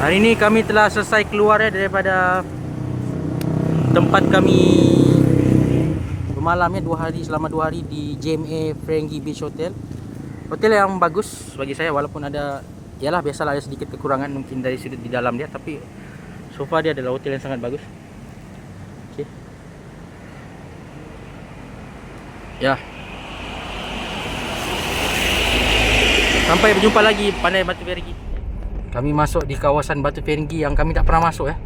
Hari ini kami telah selesai keluar daripada tempat kami bermalam selama 2 hari di JMA Ferengi Beach Hotel. Hotel yang bagus bagi saya, walaupun ada, yalah biasalah ada sedikit kekurangan mungkin dari sudut di dalam dia, tapi so far dia adalah hotel yang sangat bagus. Okey. Ya. Sampai berjumpa lagi pandai Batu Ferengi. Kami masuk di kawasan Batu Ferengi yang kami tak pernah masuk ya.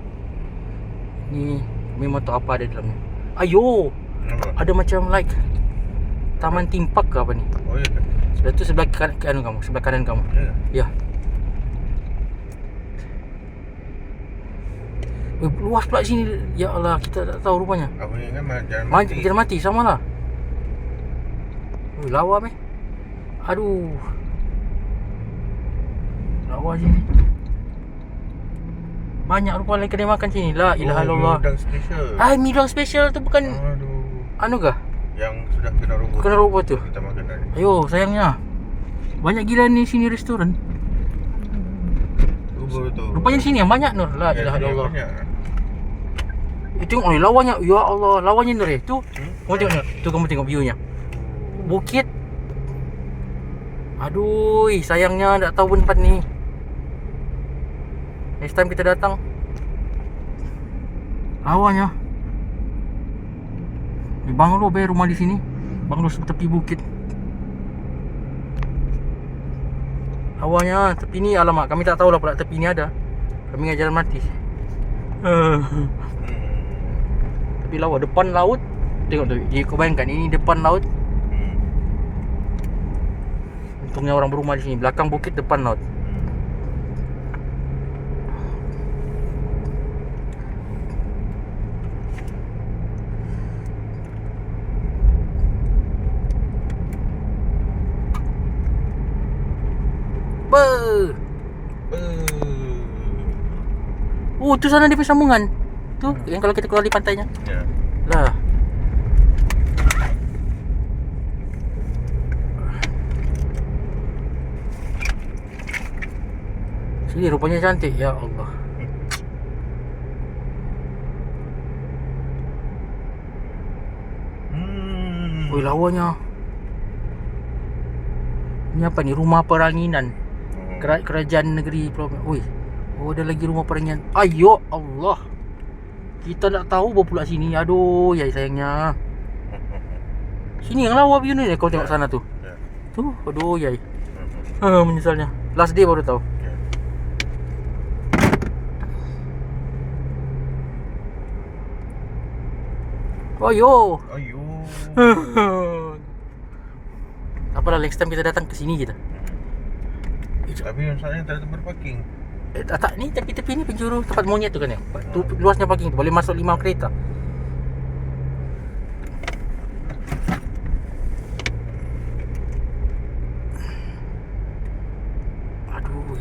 Ni memang tak apa ada dalamnya. Ayo. Apa? Ada macam like taman theme park ke apa ni? Oh ya ke? Sebelah tu sebelah kanan kamu, sebelah kanan kamu. Ya. Ya. Luas pula sini. Ya Allah, kita tak tahu rupanya. Aku ingat jalan Jalan mati samalah. Lawa meh. Aduh. Lawa sini. Banyak rupanya kedai makan sini. La ilaha illallah. Udang special. Mi udang special tu bukan Aduh. anu kah? Yang sudah kena rubuh. Kena rubuh tu. Kita makan tadi. Ayo, sayangnya. Banyak gila ni sini restoran. Rubuh tu. Rupanya di sini yang banyak Nur. La Ya, ilaha sini illallah. banyak. Tengok ni lawanya. Ya Allah, lawanya Nur tu. Kamu tengok Nur. Tu kamu tengok view-nya. Bukit. Aduh, sayangnya tak tahu pun tempat ni. Next time kita datang. Awalnya. Banglo be rumah di sini. Banglo tepi bukit. Awalnya tepi ni, alamak, kami tak tahu lah pula tepi ni ada. Kami ingat jalan mati. Tapi lawa depan laut. Tengok tu. Kau bayangkan ini depan laut. Untungnya orang berumah di sini. Belakang bukit, depan laut. Tu sana dia punya sambungan. Tu yang kalau kita keluar di pantainya. Ya. Lah. Sini rupanya cantik, ya Allah. Oi, lawanya. Ini apa ni? Rumah peranginan. Kerajaan negeri Pulau. Oi. Oh, ada lagi rumah peranginan. Ayo Allah. Kita tak tahu bawa pula sini. Aduh, ya sayangnya. Sini yang lawa view ni. Kau tengok sana tu. Tu, aduh yai. Menyesalnya. Last day baru tahu. Ayo. Apalah, next time kita datang ke sini kita. Tapi masalahnya tak ada tempat parking. Tak, ni tepi-tepi ni penjuru tempat monyet tu kan ya. Tu luasnya parking tu, boleh masuk 5 kereta. Aduh.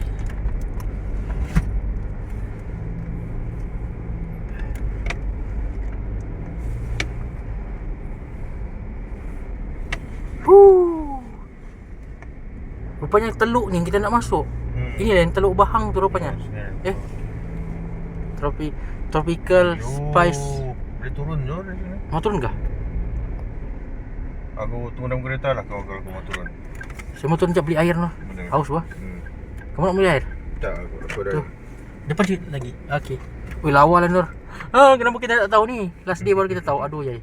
Rupanya teluk ni yang kita nak masuk. Ini lah yang Teluk Bahang tu rupanya. Tropical Spice. Boleh turun je dari sini. Mau turun kah? Aku tunggu dalam kereta lah kalau aku mau turun. Saya mau turun sekejap beli air lah. Haus bah. Kamu nak beli air? Tak, aku dah. Depan sikit lagi. Okey. Weh, lawa lah Nur. Kenapa kita tak tahu ni? Last day baru kita tahu. Aduh yai.